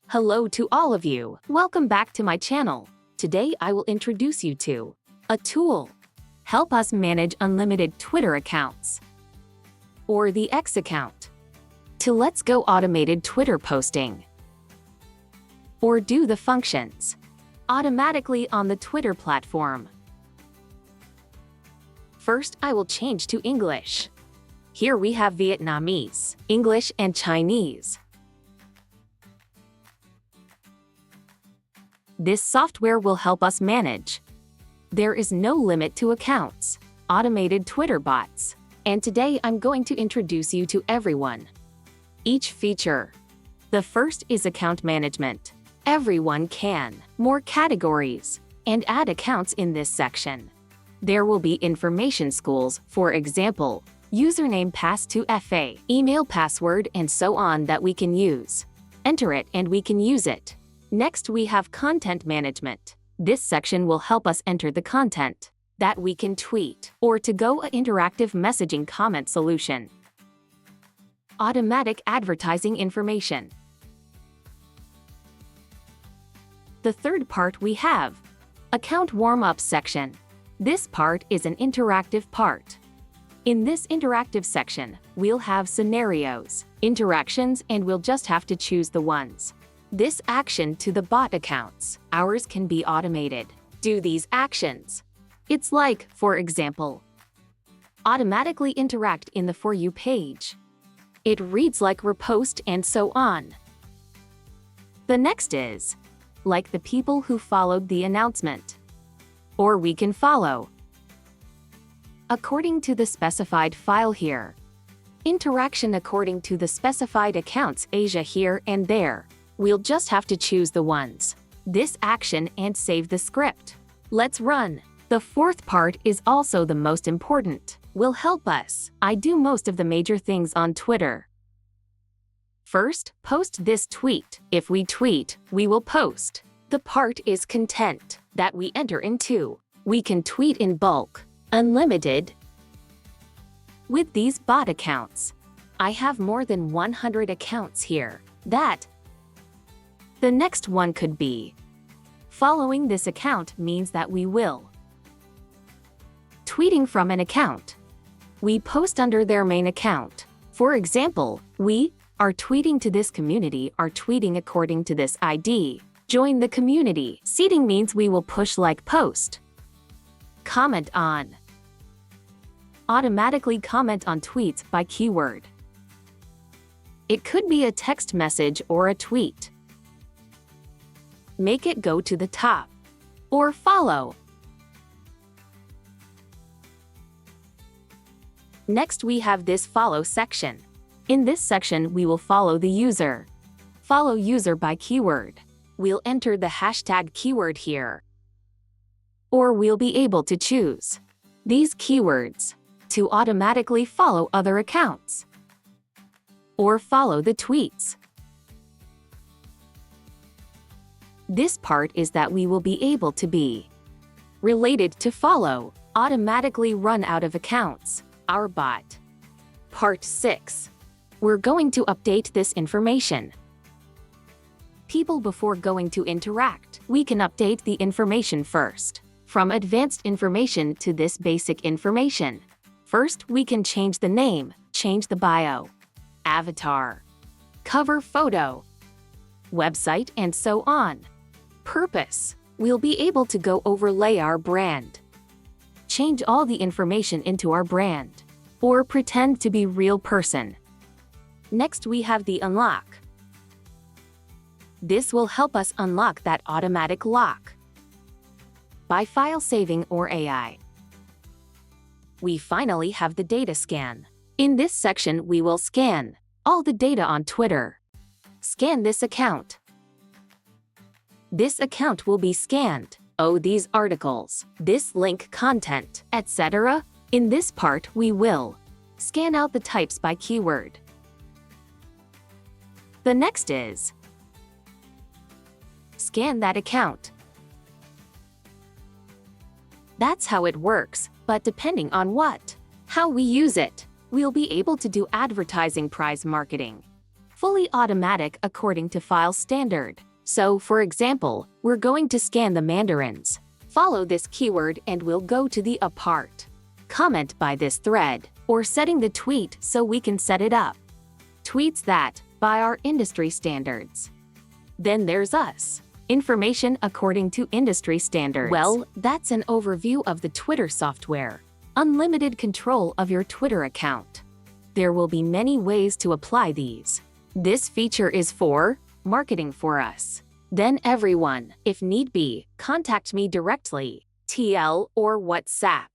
Hello to all of you. Welcome back to my channel. Today I will introduce you to a tool. Help us manage unlimited Twitter accounts or the X account. To let's go automated Twitter posting or do the functions automatically on the Twitter platform. First, I will change to English. Here we have Vietnamese, English, and Chinese. This software will help us manage. There is no limit to accounts, automated Twitter bots, and today I'm going to introduce you to everyone. Each feature. The first is account management. Everyone can. More categories, and add accounts in this section. There will be information schools, for example, username passed to FA, email password, and so on that we can use. Enter it and we can use it. Next, we have content management. This section will help us enter the content that we can tweet or to go an interactive messaging comment solution. Automatic advertising information. The third part we have account warm-up section. This part is an interactive part. In this interactive section, we'll have scenarios, interactions, and we'll just have to choose the ones. This action to the bot accounts. Ours can be automated. Do these actions. It's like, for example, automatically interact in the For You page. It reads like Repost and so on. The next is, like the people who followed the announcement. Or we can follow according to the specified file here. Interaction according to the specified accounts Asia here and there. We'll just have to choose the ones. This action and save the script. Let's run. The fourth part is also the most important. Will help us. I do most of the major things on Twitter. First, post this tweet. If we tweet, we will post. The part is content that we enter into. We can tweet in bulk, unlimited. With these bot accounts, I have more than 100 accounts here. The next one could be, following this account means that we will tweeting from an account. We post under their main account. For example, we are tweeting to this community are tweeting according to this ID. Join the community. Seeding means we will push like post. Comment on. Automatically comment on tweets by keyword. It could be a text message or a tweet. Make it go to the top. Or follow. Next we have this follow section. In this section we will follow the user. Follow user by keyword. We'll enter the hashtag keyword here. Or we'll be able to choose these keywords to automatically follow other accounts. Or follow the tweets. This part is that we will be able to be related to follow, automatically run out of accounts, our bot. Part 6. We're going to update this information. People before going to interact, we can update the information first. From advanced information to this basic information. First, we can change the name, change the bio, avatar, cover photo, website, and so on. Purpose. We'll be able to go overlay our brand. Change all the information into our brand. Or pretend to be real person. Next we have the unlock. This will help us unlock that automatic lock. By file saving or AI. We finally have the data scan. In this section we will scan all the data on Twitter. Scan this account. This account will be scanned. Oh, these articles, this link content, etc. In this part we will scan out the types by keyword. The next is scan that account. That's how it works, but depending on how we use it, we'll be able to do advertising prize marketing. fully automatic according to file standard. So, for example, we're going to scan the mandarins. Follow this keyword and we'll go to the part. Comment by this thread, or setting the tweet so we can set it up. Tweets that, by our industry standards. Then there's us. Information according to industry standards. Well, that's an overview of the Twitter software. Unlimited control of your Twitter account. There will be many ways to apply these. This feature is for marketing for us. Then everyone, if need be, contact me directly, TL or WhatsApp.